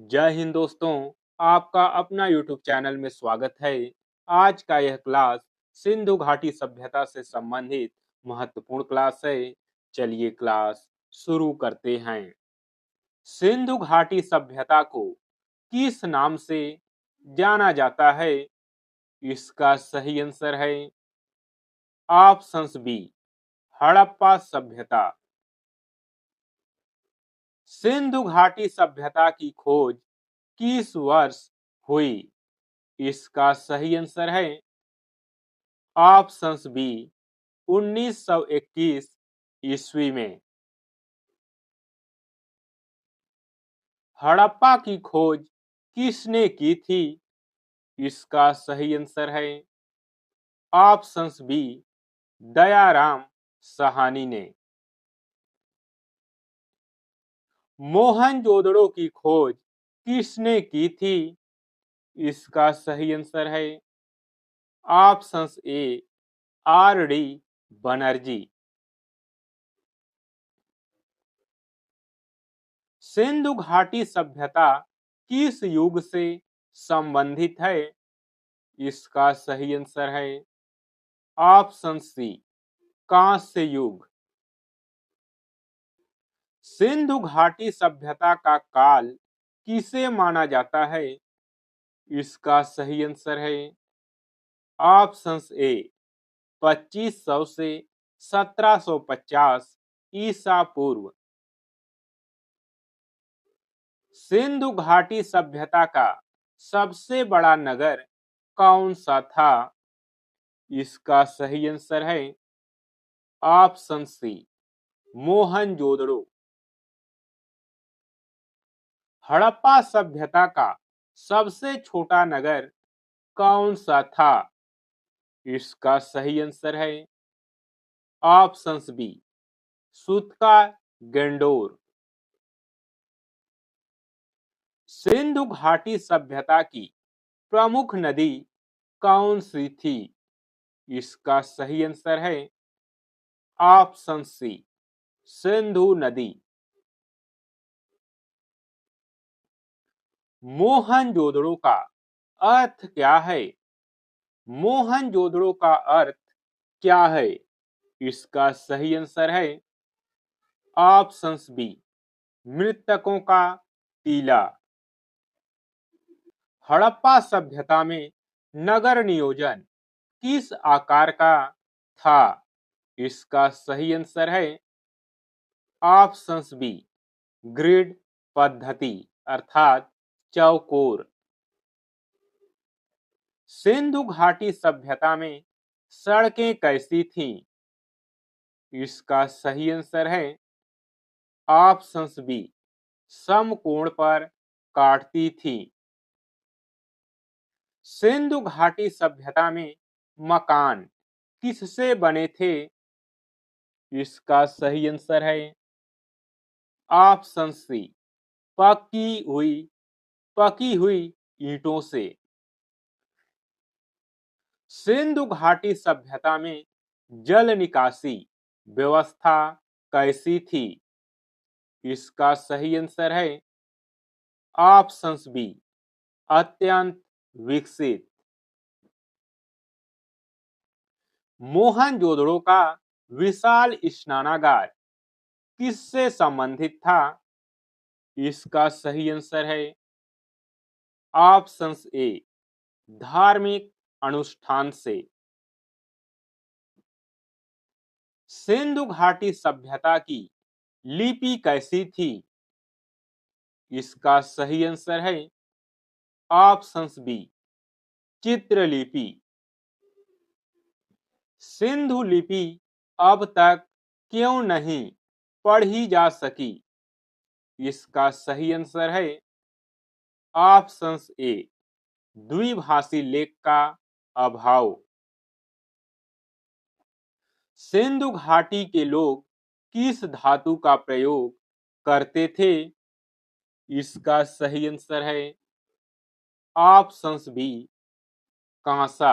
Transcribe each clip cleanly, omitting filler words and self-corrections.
जय हिंद दोस्तों। आपका अपना YouTube चैनल में स्वागत है। आज का यह क्लास सिंधु घाटी सभ्यता से संबंधित महत्वपूर्ण क्लास है। चलिए क्लास शुरू करते हैं। सिंधु घाटी सभ्यता को किस नाम से जाना जाता है? इसका सही आंसर है ऑप्शंस बी, हड़प्पा सभ्यता। सिंधु घाटी सभ्यता की खोज किस वर्ष हुई? इसका सही आंसर है ऑप्शंस बी, 1921 ईस्वी में। हड़प्पा की खोज किसने की थी? इसका सही आंसर है ऑप्शंस बी, दयाराम साहनी ने। मोहनजोदड़ो की खोज किसने की थी? इसका सही आंसर है options A, R D Banerjee. Sindhu घाटी सभ्यता किस युग से संबंधित है? इसका सही आंसर है ऑप्शन सी, कांस्य युग। सिंधु घाटी सभ्यता का काल किसे माना जाता है? इसका सही आंसर है ऑप्शंस ए, 2500 से 1750 ईसा पूर्व। सिंधु घाटी सभ्यता का सबसे बड़ा नगर कौन सा था? इसका सही आंसर है ऑप्शन सी, मोहनजोदड़ो। हड़प्पा सभ्यता का सबसे छोटा नगर कौन सा था? इसका सही आंसर है ऑप्शंस बी, सूतका गेंडोर। सिंधु घाटी सभ्यता की प्रमुख नदी कौन सी थी? इसका सही आंसर है ऑप्शन सी, सिंधु नदी। मोहनजोदड़ो का अर्थ क्या है? मोहनजोदड़ो का अर्थ क्या है? इसका सही आंसर है ऑप्शंस बी, मृतकों का टीला। हड़प्पा सभ्यता में नगर नियोजन किस आकार का था? इसका सही आंसर है ऑप्शंस बी, ग्रिड पद्धति अर्थात चौकोर। सिंधु घाटी सभ्यता में सड़कें कैसी थीं? इसका सही आंसर है ऑप्शंस बी, समकोण पर काटती थी। सिंधु घाटी सभ्यता में मकान किससे बने थे? इसका सही आंसर है ऑप्शन सी, पकी हुई ईंटों से। सिंधु घाटी सभ्यता में जल निकासी व्यवस्था कैसी थी? इसका सही आंसर है ऑप्शंस बी, अत्यंत विकसित। मोहनजोदड़ो का विशाल स्नानागार किससे संबंधित था? इसका सही आंसर है ऑप्शंस ए, धार्मिक अनुष्ठान से। सिंधु घाटी सभ्यता की लिपि कैसी थी? इसका सही आंसर है ऑप्शंस बी, चित्रलिपि। सिंधु लिपि अब तक क्यों नहीं पढ़ी जा सकी? इसका सही आंसर है ऑप्शंस ए, द्विभाषी लेख का अभाव। सिंधु घाटी के लोग किस धातु का प्रयोग करते थे? इसका सही आंसर है ऑप्शंस बी, कांसा।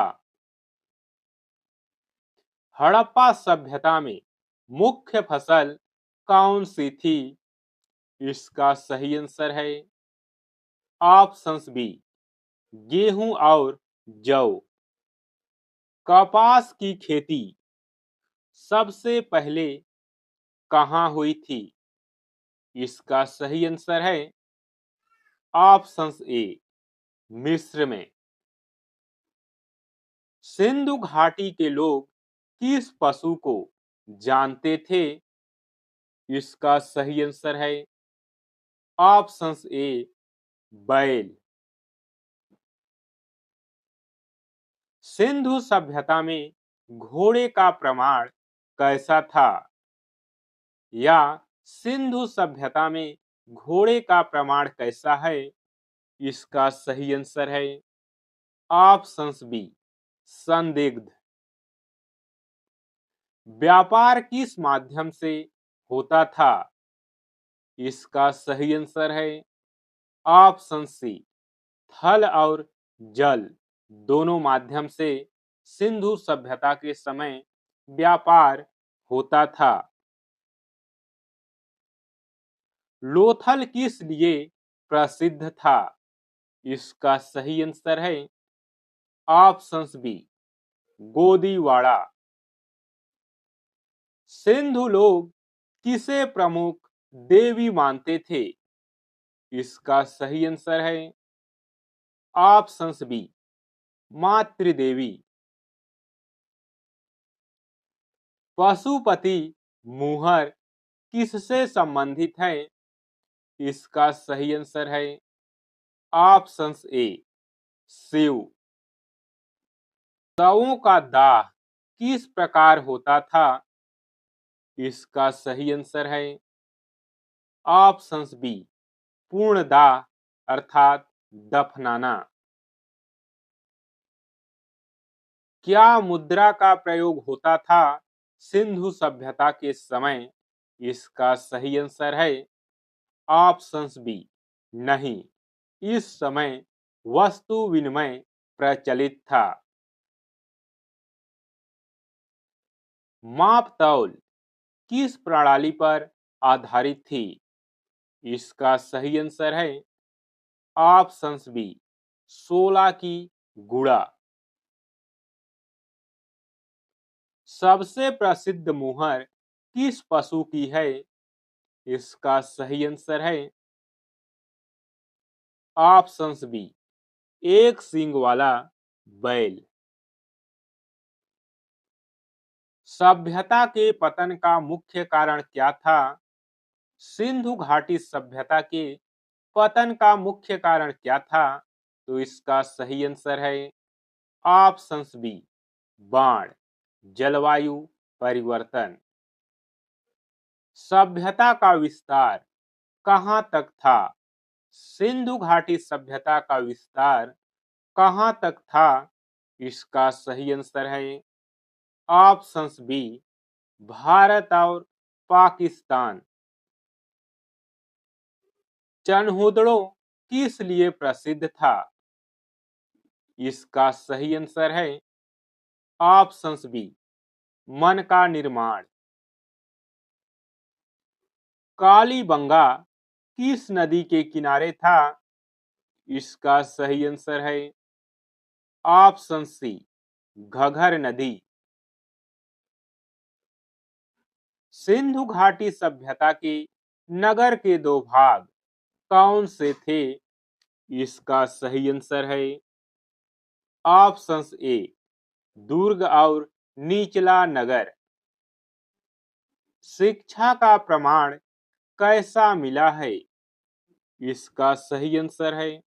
हड़प्पा सभ्यता में मुख्य फसल कौन सी थी? इसका सही आंसर है ऑप्शंस बी गेहूं और जौ। कपास की खेती सबसे पहले कहाँ हुई थी? इसका सही आंसर है ऑप्शंस ए मिस्र में। सिंधु घाटी के लोग किस पशु को जानते थे? इसका सही आंसर है ऑप्शंस ए बैल। सिंधु सभ्यता में घोड़े का प्रमाण कैसा था? या सिंधु सभ्यता में घोड़े का प्रमाण कैसा है? इसका सही आंसर है ऑप्शंस बी संदिग्ध। व्यापार किस माध्यम से होता था? इसका सही आंसर है ऑप्शन सी थल और जल दोनों माध्यम से सिंधु सभ्यता के समय व्यापार होता था। लोथल किस लिए प्रसिद्ध था? इसका सही आंसर है ऑप्शंस बी गोदीवाड़ा। सिंधु लोग किसे प्रमुख देवी मानते थे? इसका सही आंसर है ऑप्शंस बी मातृदेवी। पशुपति मुहर किससे संबंधित है? इसका सही आंसर है ऑप्शंस ए शिव। शवों का दाह किस प्रकार होता था? इसका सही आंसर है ऑप्शंस बी पूर्ण दाह अर्थात दफनाना। क्या मुद्रा का प्रयोग होता था सिंधु सभ्यता के समय? इसका सही आंसर है ऑप्शंस बी नहीं। इस समय वस्तु विनिमय प्रचलित था। माप तौल किस प्रणाली पर आधारित थी? इसका सही आंसर है ऑप्शंस बी 16 की गुणा। सबसे प्रसिद्ध मुहर किस पशु की है? इसका सही आंसर है ऑप्शंस बी एक सींग वाला बैल। सभ्यता के पतन का मुख्य कारण क्या था? सिंधु घाटी सभ्यता के पतन का मुख्य कारण क्या था? तो इसका सही आंसर है ऑप्शंस बी बाढ़ जलवायु परिवर्तन। सभ्यता का विस्तार कहां तक था? सिंधु घाटी सभ्यता का विस्तार कहां तक था? इसका सही आंसर है ऑप्शंस बी भारत और पाकिस्तान। चनहुदड़ो किस लिए प्रसिद्ध था? इसका सही आंसर है ऑप्शंस बी मन का निर्माण। कालीबंगा किस नदी के किनारे था? इसका सही आंसर है ऑप्शन सी घघर नदी। सिंधु घाटी सभ्यता के नगर के दो भाग कौन से थे? इसका सही आंसर है ऑप्शंस ए दुर्ग और निचला नगर। शिक्षा का प्रमाण कैसा मिला है? इसका सही आंसर है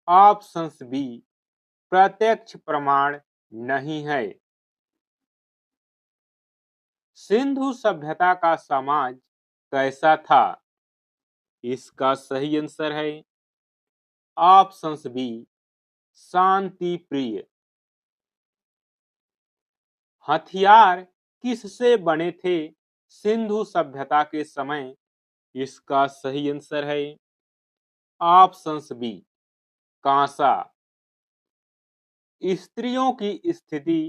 ऑप्शंस बी प्रत्यक्ष प्रमाण नहीं है। सिंधु सभ्यता का समाज कैसा था? इसका सही आंसर है ऑप्शंस बी शांति प्रिय। हथियार किससे बने थे सिंधु सभ्यता के समय? इसका सही आंसर है ऑप्शंस बी कांसा। स्त्रियों की स्थिति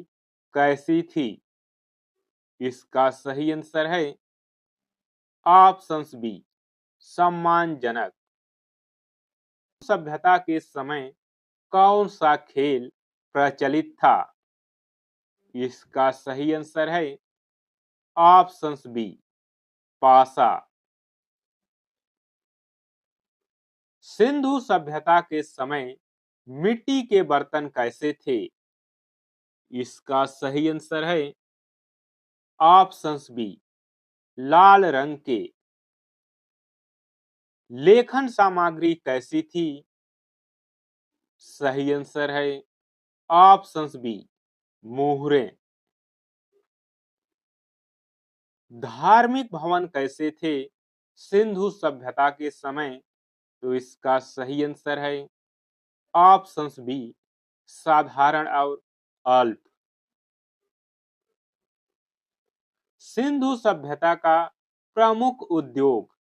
कैसी थी? इसका सही आंसर है ऑप्शंस बी सम्मानजनक। सभ्यता के समय कौन सा खेल प्रचलित था? इसका सही आंसर है ऑप्शंस बी, पासा। सिंधु सभ्यता के समय मिट्टी के बर्तन कैसे थे? इसका सही आंसर है ऑप्शंस बी, लाल रंग के। लेखन सामग्री कैसी थी? सही आंसर है ऑप्शंस बी, मोहरें। धार्मिक भवन कैसे थे सिंधु सभ्यता के समय? तो इसका सही आंसर है ऑप्शंस बी, साधारण और अल्प। सिंधु सभ्यता का प्रमुख उद्योग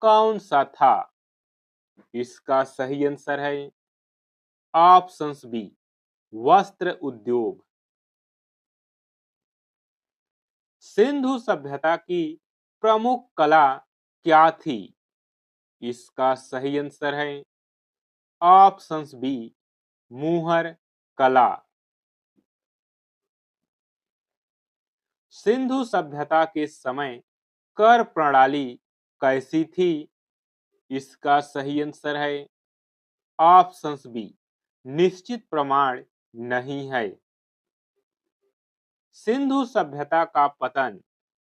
कौन सा था? इसका सही आंसर है ऑप्शंस बी, वस्त्र उद्योग। सिंधु सभ्यता की प्रमुख कला क्या थी? इसका सही आंसर है ऑप्शंस बी, मुहर कला। सिंधु सभ्यता के समय कर प्रणाली कैसी थी? इसका सही आंसर है ऑप्शंस बी, निश्चित प्रमाण नहीं है। सिंधु सभ्यता का पतन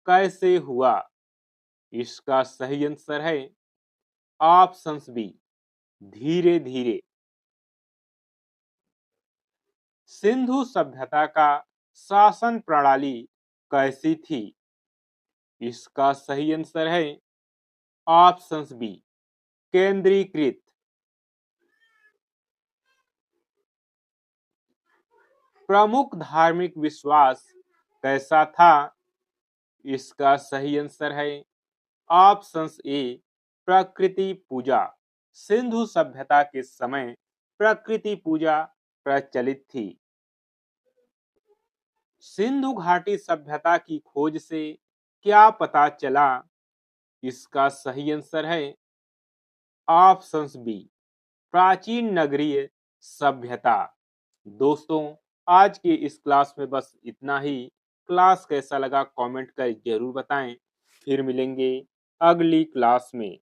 कैसे हुआ? इसका सही आंसर है ऑप्शंस बी, धीरे धीरे। सिंधु सभ्यता का शासन प्रणाली कैसी थी? इसका सही आंसर है ऑप्शंस बी, केंद्रीकृत। प्रमुख धार्मिक विश्वास कैसा था? इसका सही आंसर है ऑप्शंस ए, प्रकृति पूजा। सिंधु सभ्यता के समय प्रकृति पूजा प्रचलित थी। सिंधु घाटी सभ्यता की खोज से क्या पता चला? इसका सही आंसर है ऑप्शंस बी, प्राचीन नगरीय सभ्यता। दोस्तों, आज की इस क्लास में बस इतना ही। क्लास कैसा लगा कमेंट कर जरूर बताएं। फिर मिलेंगे अगली क्लास में।